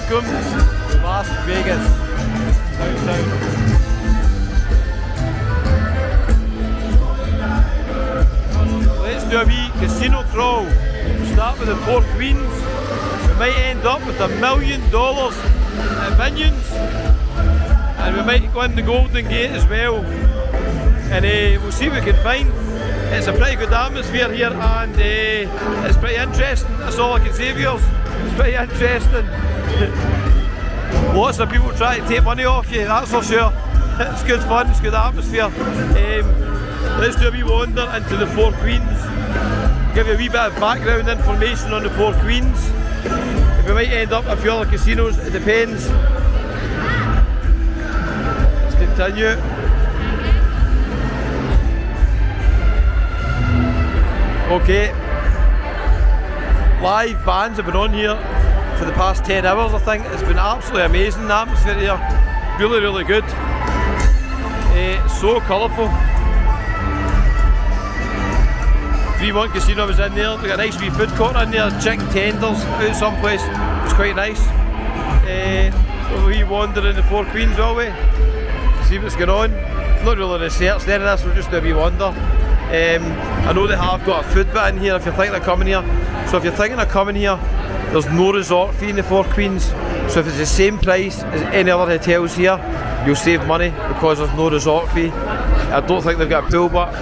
Welcome to Las Vegas, downtown. Let's do a wee casino crawl. Start with the Four Queens. We might end up with $1 million at Binions, and we might go in the Golden Gate as well. And we'll see what we can find. It's a pretty good atmosphere here, and it's pretty interesting. That's all I can say, viewers. It's pretty interesting. Lots of people try to take money off you, that's for sure. It's good fun, it's good atmosphere. Let's do a wee wander into the Four Queens. Give you a wee bit of background information on the Four Queens. We might end up at a few other casinos, it depends. Let's continue. Okay, live bands have been on here for the past 10 hours, I think. It's been absolutely amazing, the atmosphere here. Really, really good. So colourful. Fremont Casino was in there. They got a nice wee food court in there, chicken tenders out someplace. It's quite nice. We wander in the Four Queens, will we? See what's going on. Not really researched any of this, we'll just do a wee wander. I know they have got a food bit in here if you're thinking of coming here. So if you're thinking of coming here, there's no resort fee in the Four Queens. So if it's the same price as any other hotels here, you'll save money because there's no resort fee. I don't think they've got a pool, but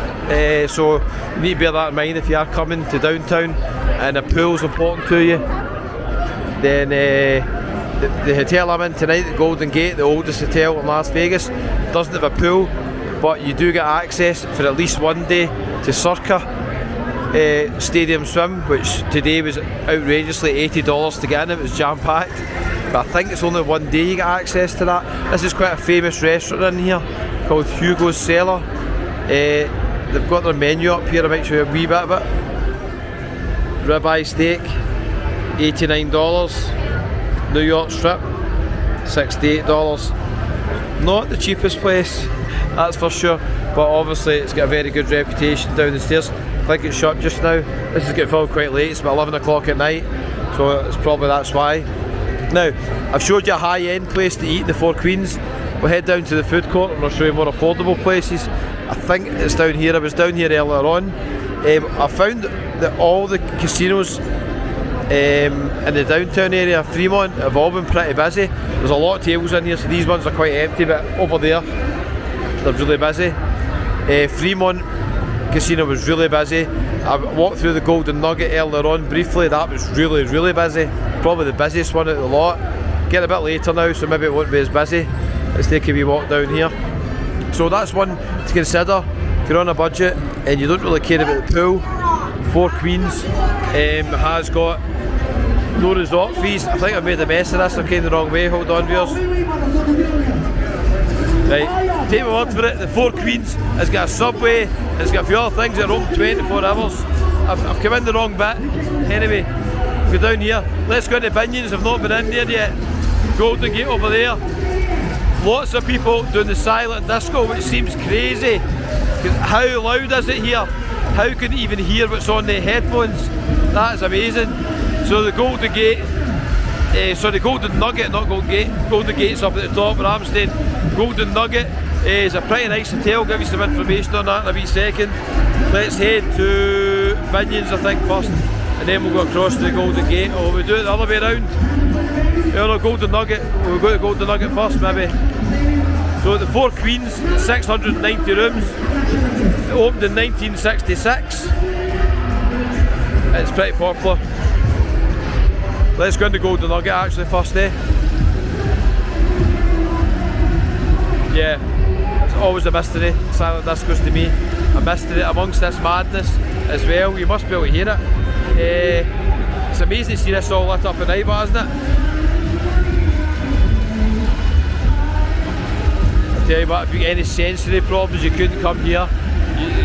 so you need to bear that in mind if you are coming to downtown and a pool's important to you. Then the hotel I'm in tonight, the Golden Gate, the oldest hotel in Las Vegas, doesn't have a pool, but you do get access for at least one day to Circa Stadium Swim, which today was outrageously $80 to get in. It was jam-packed, but I think it's only one day you get access to that. This is quite a famous restaurant in here called Hugo's Cellar. They've got their menu up here, I might show you a wee bit of it. Ribeye steak, $89. New York strip, $68. Not the cheapest place, that's for sure, but obviously it's got a very good reputation down the stairs. I think it's shut just now. This is getting filmed quite late, it's about 11 o'clock at night, so it's probably that's why. Now, I've showed you a high-end place to eat in the Four Queens. We'll head down to the food court and I'll show you more affordable places. I think it's down here. I was down here earlier on. I found that all the casinos in the downtown area of Fremont have all been pretty busy. There's a lot of tables in here, so these ones are quite empty, but over there they're really busy. Fremont Casino was really busy. I walked through the Golden Nugget earlier on briefly. That was really, really busy. Probably the busiest one out of the lot. Getting a bit later now, so maybe it won't be as busy. Let's take a wee walk down here. So that's one to consider if you're on a budget and you don't really care about the pool. Four Queens has got no resort fees. I think I've made a mess of this, I'm going the wrong way. Hold on, viewers. Right, take my word for it, the Four Queens has got a subway, it's got a few other things that are open 24 hours. I've come in the wrong bit. Anyway, go down here. Let's go to Binions, I've not been in there yet. Golden Gate over there. Lots of people doing the silent disco, which seems crazy. How loud is it here? How can you even hear what's on the headphones? That's amazing. So the Golden Gate, sorry, Golden Nugget, not Golden Gate. Golden Gate's up at the top where I'm staying. Golden Nugget is a pretty nice hotel. I'll give you some information on that in a wee second. Let's head to Binions, I think, first, and then we'll go across to the Golden Gate. Or we'll do it the other way around. No, Golden Nugget. We'll go to Golden Nugget first, maybe. So the Four Queens, 690 rooms. It opened in 1966. It's pretty popular. Let's go into Golden Nugget actually first, Yeah, it's always a mystery, silent discos to me. A mystery amongst this madness as well. You must be able to hear it. It's amazing to see this all lit up at night, but isn't it? I tell you what, if you get any sensory problems, you couldn't come here.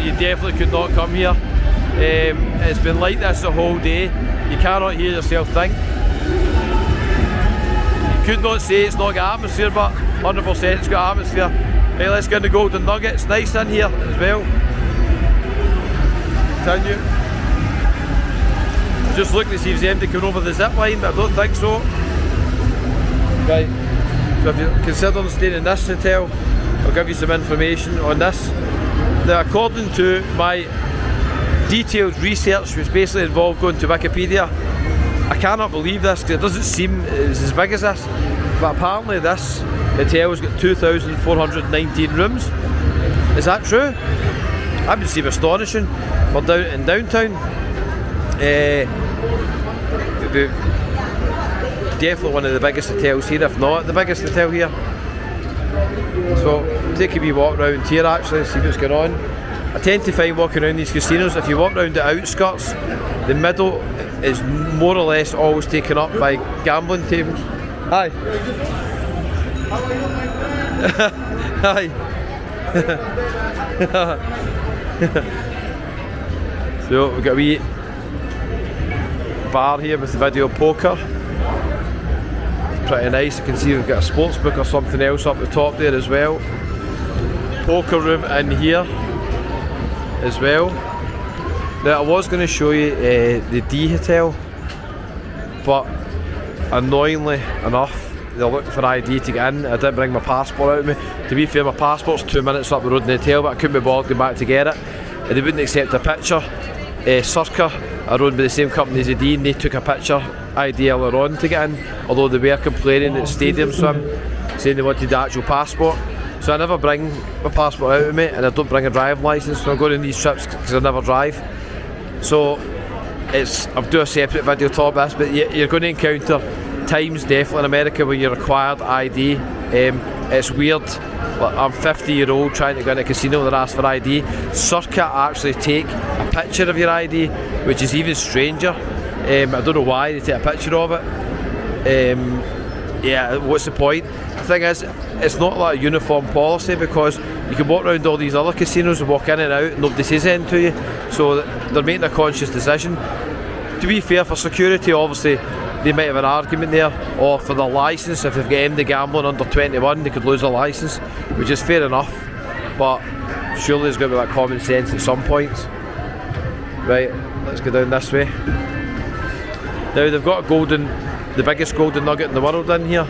You definitely could not come here. It's been like this the whole day. You cannot hear yourself think. You could not say it's not got atmosphere, but 100% it's got atmosphere. Hey, let's get in the Golden Nugget. It's nice in here as well. Continue. Just looking to see if there's empty coming over the zip line, but I don't think so. Right, so if you're considering staying in this hotel, I'll give you some information on this. Now, according to my detailed research, which basically involved going to Wikipedia, I cannot believe this because it doesn't seem it's as big as this, but apparently this hotel has got 2,419 rooms. Is that true? That would seem astonishing for in downtown. Definitely one of the biggest hotels here, if not the biggest hotel here. So take a wee walk around here actually, see what's going on. I tend to find walking around these casinos, if you walk around the outskirts, the middle is more or less always taken up by gambling tables. Hi. Hi. So we've got a wee bar here with the video poker. It's pretty nice. You can see we've got a sports book or something else up the top there as well. Poker room in here as well. Now I was going to show you the D Hotel, but annoyingly enough they're looking for ID to get in. I didn't bring my passport out with me. To be fair, my passport's 2 minutes up the road in the hotel, but I couldn't be bothered going back to get it. And they wouldn't accept a picture. Circa are owned by the same company as the D, and they took a picture ID earlier on to get in, although they were complaining at Stadium Swim, saying they wanted the actual passport. So I never bring my passport out with me, and I don't bring a driving licence when I'm going on these trips because I never drive. So I'll do a separate video talk about this, but you're going to encounter times definitely in America where you're required ID. It's weird. Like, I'm 50-year-old trying to go in a casino and ask for ID. Circa actually take a picture of your ID, which is even stranger. I don't know why they take a picture of it. Yeah, what's the point? The thing is, it's not like a uniform policy, because you can walk around all these other casinos and walk in and out and nobody says anything to you. So they're making a conscious decision. To be fair, for security, obviously they might have an argument there, or for their licence, if they've got MD gambling under 21 they could lose their licence, which is fair enough, but surely there's got to be that common sense at some points. Right, let's go down this way. Now they've got the biggest golden nugget in the world in here,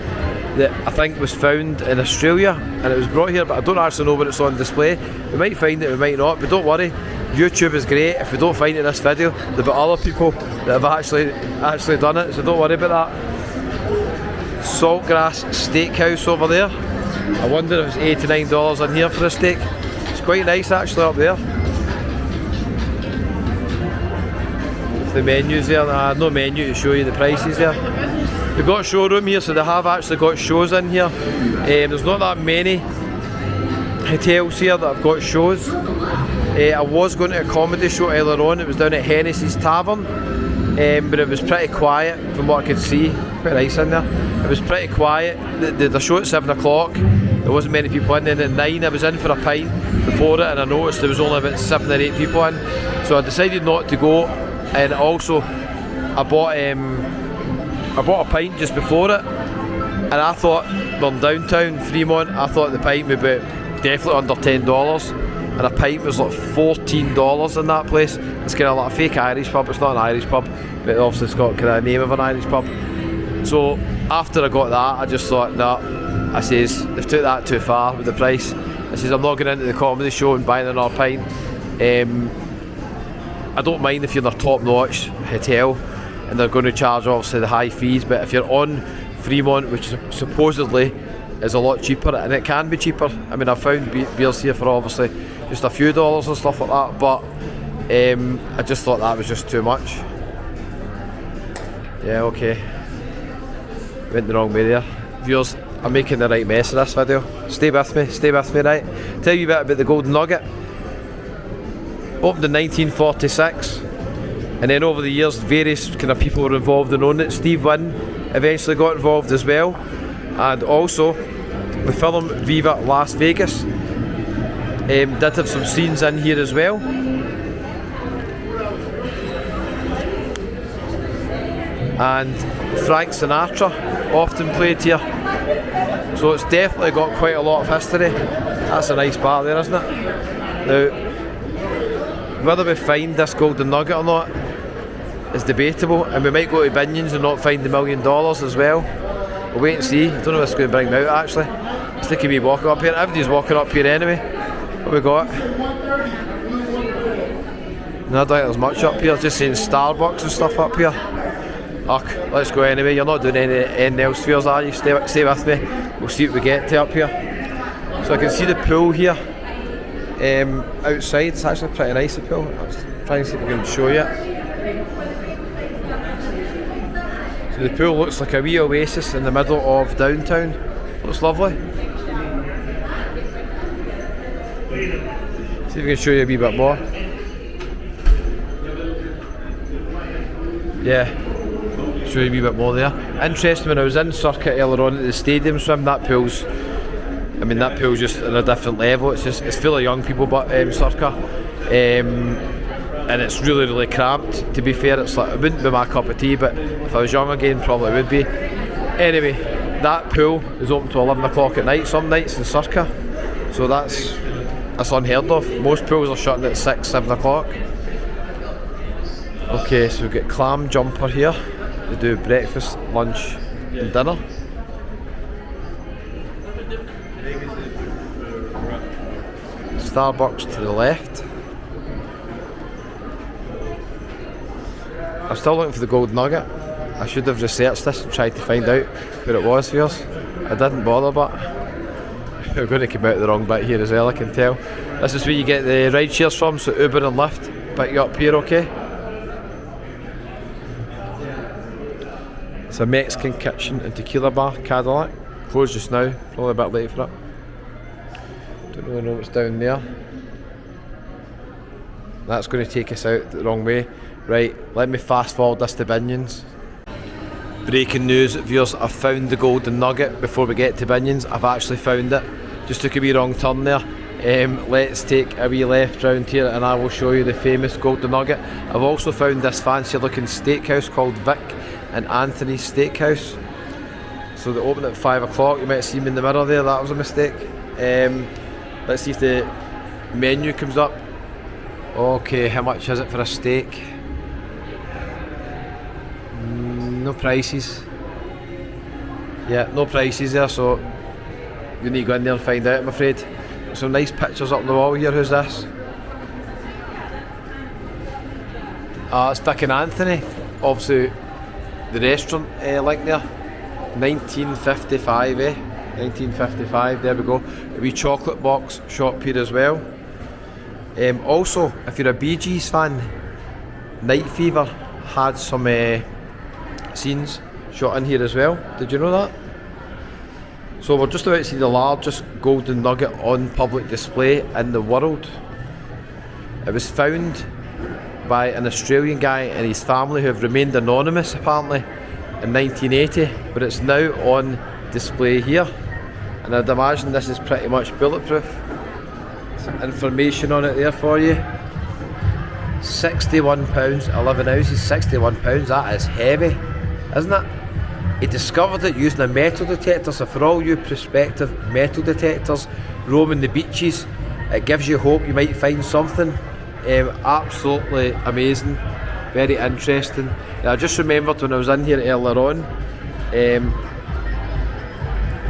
that I think was found in Australia and it was brought here, but I don't actually know where it's on display. We might find it, we might not, but don't worry, YouTube is great. If we don't find it in this video, there'll be other people that have actually done it, so don't worry about that. Saltgrass Steakhouse over there. I wonder if it's $89 in here for a steak. It's quite nice actually up there. If the menu's there, no menu to show you the prices there. We've got a showroom here, so they have actually got shows in here. There's not that many hotels here that have got shows. I was going to a comedy show earlier on. It was down at Hennessy's Tavern, but it was pretty quiet from what I could see. Quite nice in there. It was pretty quiet. The show at 7 o'clock, there wasn't many people in. Then at 9 I was in for a pint before it, and I noticed there was only about 7 or 8 people in. So I decided not to go, and also I bought a pint just before it, and I thought, we're in downtown Fremont, I thought the pint would be definitely under $10. And a pint was like $14 in that place. It's kind of like a fake Irish pub. It's not an Irish pub, but obviously it's got kind of a name of an Irish pub. So after I got that, I just thought, nah, I says, they've took that too far with the price. I says, I'm not going into the comedy show and buying another pint. I don't mind if you're in a top-notch hotel and they're going to charge obviously the high fees, but if you're on Fremont, which supposedly is a lot cheaper, and it can be cheaper. I mean, I've found beers here for obviously just a few dollars and stuff like that, but I just thought that was just too much. Yeah, okay. Went the wrong way there. Viewers, I'm making the right mess of this video. Stay with me, right? Tell you a bit about the Golden Nugget. Opened in 1946, and then over the years various kind of people were involved in owning it. Steve Wynn eventually got involved as well, and also the film Viva Las Vegas did have some scenes in here as well. And Frank Sinatra often played here, so it's definitely got quite a lot of history. That's a nice bar there, isn't it? Now, whether we find this Golden Nugget or not is debatable, and we might go to Binions and not find the $1 million as well. We'll wait and see. I don't know what's going to bring me out actually. It's like a wee walking up here. Everybody's walking up here anyway. What we got? No, I don't think there's much up here. Just saying Starbucks and stuff up here. Ugh, let's go anyway. You're not doing anything else for us, are you? Stay with me. We'll see what we get to up here. So I can see the pool here outside. It's actually pretty nice, the pool. Let's try and see if we can show you it. So the pool looks like a wee oasis in the middle of downtown. Looks lovely. See if we can show you a wee bit more. Yeah, show you a wee bit more there. Interesting, when I was in Circuit earlier on at the stadium swim, that pool's just on a different level. It's full of young people, but Circuit, and it's really cramped. To be fair, it's like, it wouldn't be my cup of tea, but if I was young again, probably would be. Anyway, that pool is open to 11 o'clock at night some nights in Circuit, so that's unheard of. Most pools are shutting at 6, 7 o'clock. Okay, so we've got Clam Jumper here. They do breakfast, lunch and dinner. Starbucks to the left. I'm still looking for the Gold Nugget. I should have researched this and tried to find out where it was for us. I didn't bother, but we're going to come out the wrong bit here as well, I can tell. This is where you get the ride shares from, so Uber and Lyft pick you up here, okay? It's a Mexican kitchen and tequila bar, Cadillac. Closed just now, probably a bit late for it. Don't really know what's down there. That's going to take us out the wrong way. Right, let me fast forward this to Binions. Breaking news, viewers, I've found the Golden Nugget before we get to Binions. I've actually found it. Just took a wee wrong turn there. Let's take a wee left round here and I will show you the famous Golden Nugget. I've also found this fancy looking steakhouse called Vic and Anthony's Steakhouse. So they open at 5 o'clock. You might see them in the mirror there, that was a mistake. Let's see if the menu comes up. Okay, how much is it for a steak? No prices. Yeah, no prices there, so you need to go in there and find out, I'm afraid. There's some nice pictures up on the wall here. Who's this? It's Vic and Anthony. Obviously the restaurant link there. 1955, 1955, there we go. A wee chocolate box shop here as well. Also, if you're a Bee Gees fan, Night Fever had some scenes shot in here as well. Did you know that? So we're just about to see the largest Golden Nugget on public display in the world. It was found by an Australian guy and his family who have remained anonymous apparently in 1980, but it's now on display here, and I'd imagine this is pretty much bulletproof. Some information on it there for you. £61, 11 ounces, £61, that is heavy, isn't it? He discovered it using a metal detector, so for all you prospective metal detectors roaming the beaches, it gives you hope you might find something. Absolutely amazing, very interesting. I just remembered when I was in here earlier on,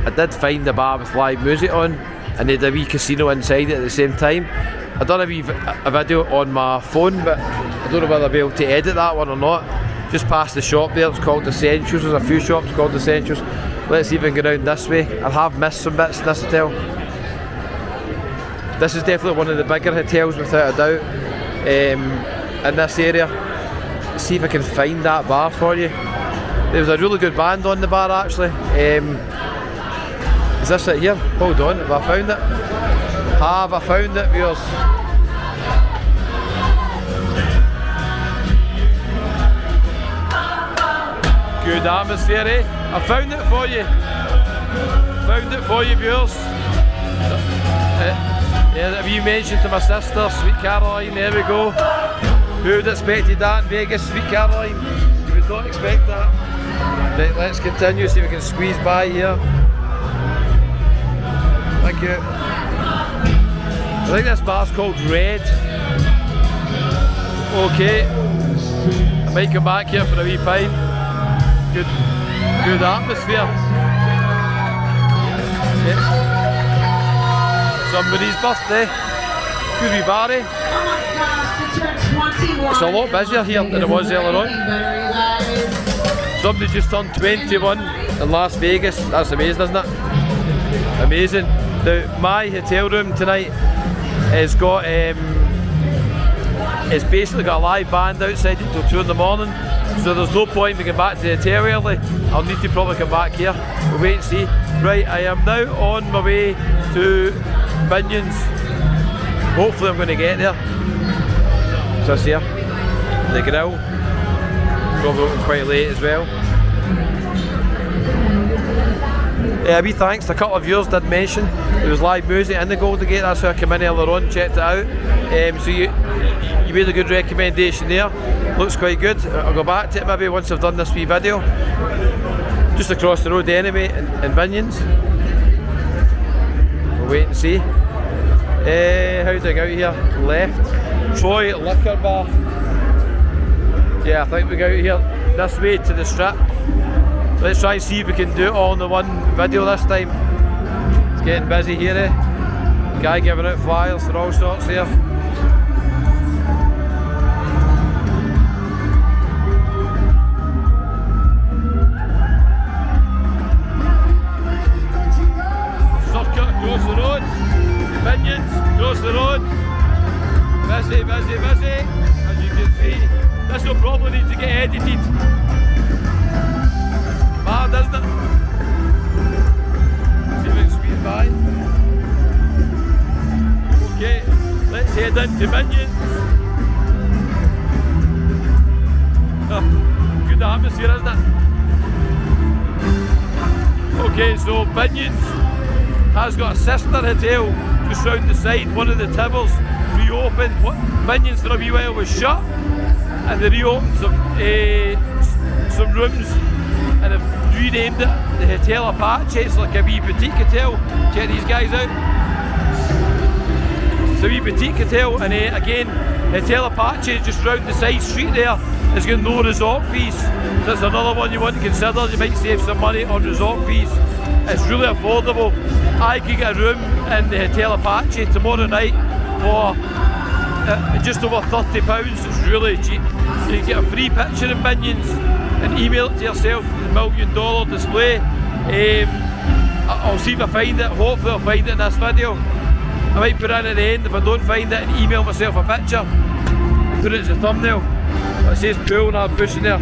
I did find a bar with live music on, and they had a wee casino inside it at the same time. I done a video on my phone, but I don't know whether I'll be able to edit that one or not. Just past the shop there, it's called Essentials. There's a few shops called Essentials. Let's even go down this way. I have missed some bits in this hotel. This is definitely one of the bigger hotels without a doubt in this area. Let's see if I can find that bar for you. There was a really good band on the bar actually. Is this it here? Hold on, have I found it? Have I found it, viewers? Good atmosphere, eh? I found it for you. Found it for you, viewers. Yeah, that you mentioned to my sister, Sweet Caroline, there we go. Who would have expected that in Vegas, Sweet Caroline? You would not expect that. Right, let's continue, see if we can squeeze by here. Thank you. I think this bar's called Red. Okay. I might come back here for a wee pint. Good atmosphere. Somebody's birthday. Could be Barry. It's a lot busier here than it was earlier on. Somebody just turned 21 in Las Vegas. That's amazing, isn't it? Amazing. Now, my hotel room tonight has got it's basically got a live band outside until 2 in the morning, so there's no point in going back to the hotel early. I'll need to probably come back here. We'll wait and see. Right, I am now on my way to Binions. Hopefully I'm going to get there. So it's here, the grill. Probably open quite late as well. A wee thanks to a couple of viewers did mention there was live music in the Goldne Gate. That's how I came in earlier on, checked it out. So you made a good recommendation there. Looks quite good. I'll go back to it maybe once I've done this wee video. Just across the road anyway in Binions. We'll wait and see. How do I go out here? Left. Troy Liquor Bar. Yeah, I think we go out here this way to the strip. Let's try and see if we can do it all in the one video this time. It's getting busy here, eh? Guy giving out flyers for all sorts here. Circuit across the road. Binions across the road. Busy, busy, busy. As you can see, this will probably need to get edited. Mad, isn't it? See if we can squeeze by. Okay, let's head into Binions. Good atmosphere, isn't it? Okay, so Binions has got a sister hotel just round the side. One of the towers reopened. Binions for a wee while was shut, and they reopened some rooms and have renamed it the Hotel Apache. It's like a wee boutique hotel. Check these guys out. It's a wee boutique hotel, and again, Hotel Apache just round the side street there has got no resort fees. So that's another one you want to consider. You might save some money on resort fees. It's really affordable. I could get a room in the Hotel Apache tomorrow night for just over £30. It's really cheap. You can get a free picture in Binions and email it to yourself, the $1 million display. I'll see if I find it. Hopefully I'll find it in this video. I might put it in at the end if I don't find it, and email myself a picture and put it as a thumbnail. It says pool and I'm pushing there.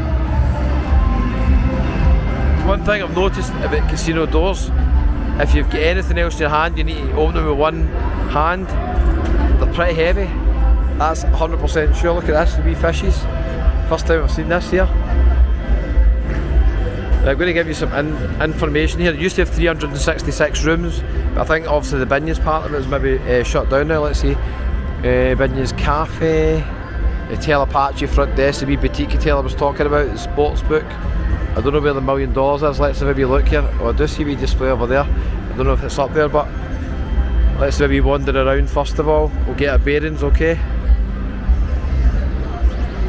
One thing I've noticed about casino doors, if you've got anything else in your hand, you need to open them with one hand. They're pretty heavy. That's 100% sure. Look at this, the wee fishes. First time I've seen this here. I'm going to give you some information here. It used to have 366 rooms, but I think obviously the Binions part of it is maybe shut down now. Let's see. Binions Cafe, the Hotel Apache front desk, the wee boutique hotel I was talking about, the sports book. I don't know where the $1 million is. Let's have a wee look here. Oh, I do see a wee display over there. I don't know if it's up there, but let's have a wee wander around first of all. We'll get our bearings, okay?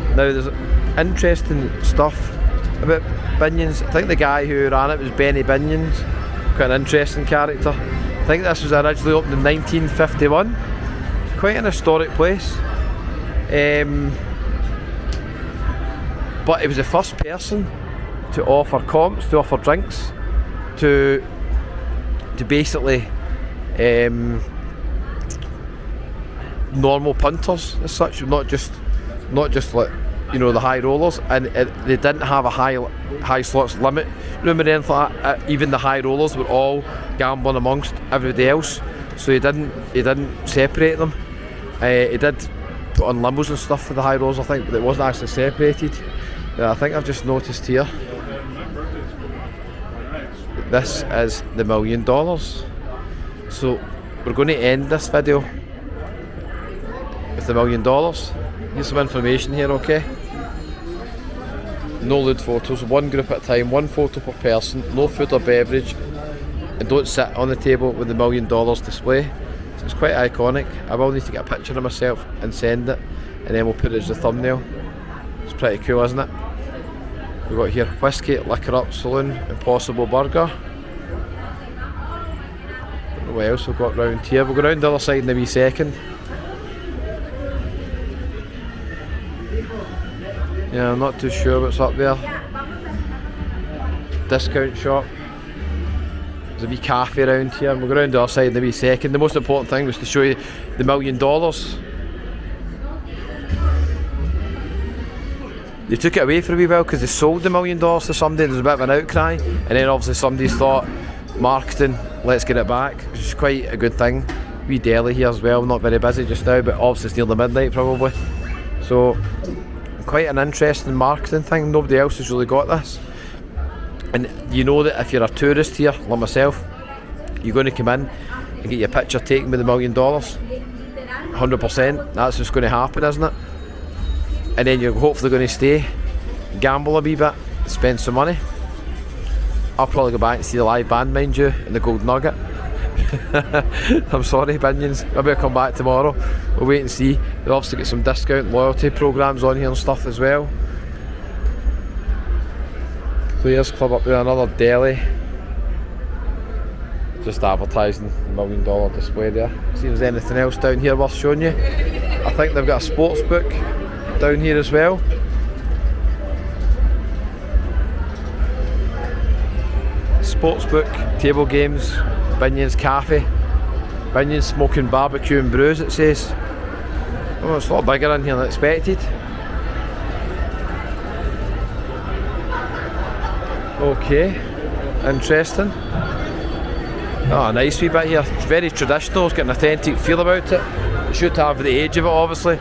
Now there's interesting stuff about Binions. I think the guy who ran it was Benny Binions. Quite an interesting character. I think this was originally opened in 1951. Quite an historic place. But it was the first person to offer comps, to offer drinks, to basically normal punters as such, not just like, you know, the high rollers, and they didn't have a high slots limit room or anything like that. Even the high rollers were all gambling amongst everybody else, so he didn't separate them. He did put on limos and stuff for the high rollers, I think, but it wasn't actually separated. I think I've just noticed here, this is the $1 million. So we're going to end this video with the $1 million. Here's some information here, okay? No lewd photos, one group at a time, one photo per person, no food or beverage, and don't sit on the table with the $1 million display. So it's quite iconic. I will need to get a picture of myself and send it, and then we'll put it as a thumbnail. It's pretty cool, isn't it? We've got here Whiskey, Liquor Up Saloon, Impossible Burger. What else we've got round here? We'll go round the other side in a wee second. Yeah, I'm not too sure what's up there. Discount shop. There's a wee cafe around here. We'll go round the other side in a wee second. The most important thing was to show you the $1 million. They took it away for a wee while because they sold the $1 million to somebody. There was a bit of an outcry, and then obviously somebody's thought, marketing, let's get it back, which is quite a good thing. Wee deli here as well, not very busy just now, but obviously it's near the midnight probably. So quite an interesting marketing thing. Nobody else has really got this. And you know that if you're a tourist here, like myself, you're going to come in and get your picture taken with the $1 million. 100%, that's what's going to happen, isn't it? And then you're hopefully going to stay, gamble a wee bit, spend some money. I'll probably go back and see the live band, mind you, in the Gold Nugget. I'm sorry, Binions. Maybe I'll come back tomorrow. We'll wait and see. They'll obviously get some discount loyalty programs on here and stuff as well. Players Club up there, another deli. Just advertising the $1 million display there. See if there's anything else down here worth showing you. I think they've got a sports book down here as well. Sportsbook, table games, Binions Cafe, Binions Smoking Barbecue and Brews it says. Oh, it's a lot bigger in here than expected. Okay, interesting. Oh, a nice wee bit here. It's very traditional, it's got an authentic feel about it. It should have the age of it obviously.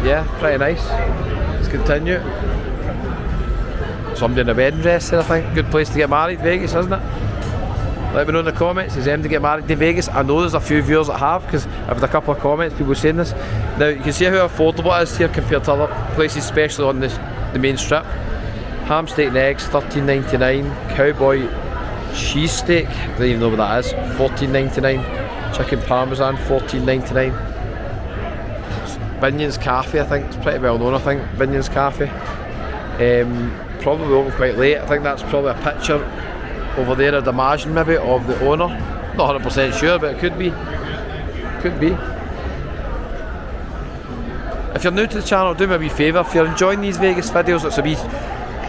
Yeah, pretty nice. Let's continue. Somebody in a wedding dress here, I think. Good place to get married, Vegas, isn't it? Let me know in the comments, is them to get married in Vegas? I know there's a few viewers that have, because I've had a couple of comments, people saying this. Now, you can see how affordable it is here compared to other places, especially on the main strip. Ham steak and eggs, $13.99. Cowboy cheesesteak, I don't even know what that is, $14.99. Chicken parmesan, $14.99. Binions Cafe, I think, it's pretty well known, I think, Binions Cafe. Probably open quite late. I think that's probably a picture over there, I'd imagine, maybe, of the owner. Not 100% sure, but it could be. Could be. If you're new to the channel, do me a wee favour. If you're enjoying these Vegas videos, it's a wee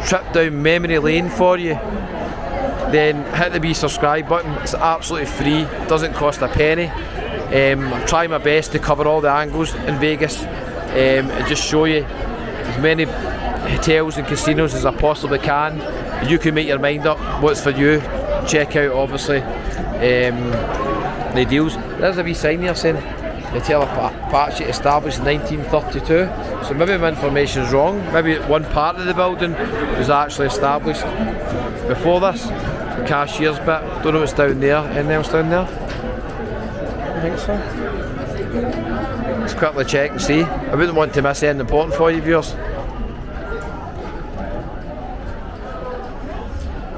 trip down memory lane for you. Then hit the wee subscribe button. It's absolutely free. It doesn't cost a penny. I'm trying my best to cover all the angles in Vegas and just show you as many hotels and casinos as I possibly can. You can make your mind up what's for you. Check out obviously the deals. There's a wee sign here saying Hotel Apache established in 1932, so maybe my information's wrong. Maybe one part of the building was actually established before this. The cashier's bit, don't know what's down there. Anything else down there? I think so. Let's quickly check and see. I wouldn't want to miss anything important for you viewers.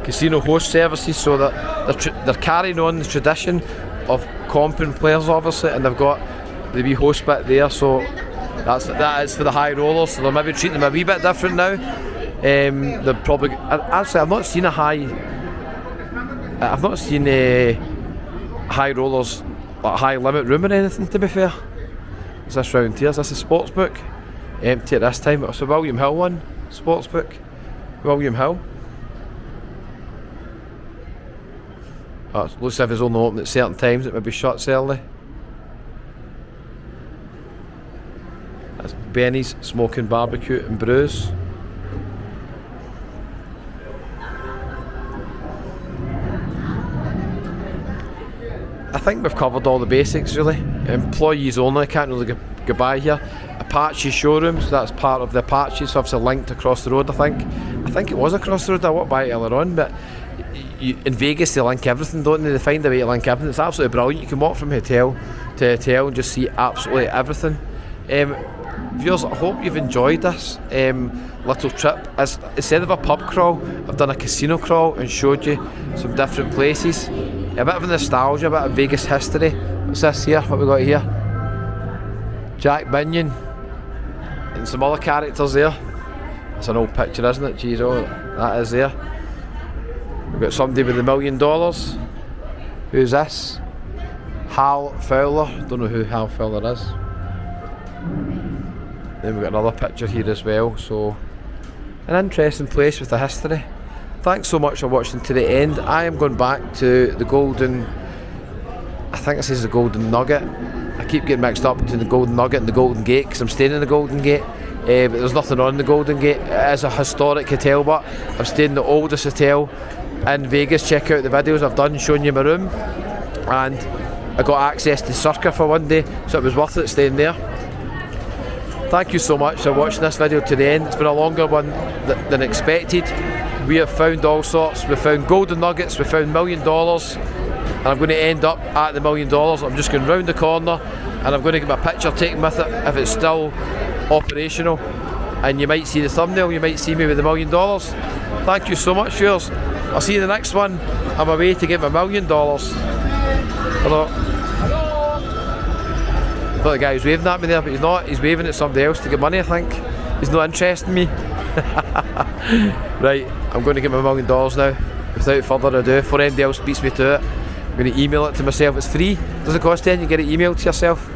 Casino host services, so that they're carrying on the tradition of comping players obviously, and they've got the wee host bit there, so that is for the high rollers, so they're maybe treating them a wee bit different now. They're probably, actually I've not seen high rollers, like high limit room or anything, to be fair. Is this round here? Is this a sports book? Empty at this time. It's a William Hill one, sports book. William Hill. Oh, it looks as if it's only open at certain times, it may be shut early. That's Benny's Smoking Barbecue and Brews. I think we've covered all the basics really. Employees only, I can't really go by here. Apache showrooms, that's part of the Apache, so obviously linked across the road I think. I think it was across the road, I walked by it earlier on, but in Vegas they link everything, don't they? They find a way to link everything. It's absolutely brilliant. You can walk from hotel to hotel and just see absolutely everything. Viewers, I hope you've enjoyed this little trip. Instead of a pub crawl, I've done a casino crawl and showed you some different places. A bit of nostalgia, a bit of Vegas history. What's this here? What we got here? Jack Binion and some other characters there. It's an old picture, isn't it? Jeez, oh, that is there. We've got somebody with $1 million. Who's this? Hal Fowler. Don't know who Hal Fowler is. Then we've got another picture here as well. So, an interesting place with a history. Thanks so much for watching to the end. I am going back to the Golden, I think this is the Golden Nugget. I keep getting mixed up between the Golden Nugget and the Golden Gate because I'm staying in the Golden Gate. But there's nothing on the Golden Gate. It is a historic hotel, but I'm staying in the oldest hotel in Vegas. Check out the videos I've done showing you my room. And I got access to Circa for one day, so it was worth it staying there. Thank you so much for watching this video to the end. It's been a longer one than expected. We have found all sorts. We've found golden nuggets, we've found $1 million, and I'm going to end up at the $1 million. I'm just going round the corner and I'm going to get my picture taken with it if it's still operational. And you might see the thumbnail, you might see me with the $1 million. Thank you so much, viewers. I'll see you in the next one. I'm away to get my $1 million. Hello. I thought the guy was waving at me there, but he's not. He's waving at somebody else to get money, I think. He's not interested in me. Right, I'm going to get my $1 million now. Without further ado, before anybody else beats me to it, I'm going to email it to myself. It's free, doesn't cost anything, you get it emailed to yourself.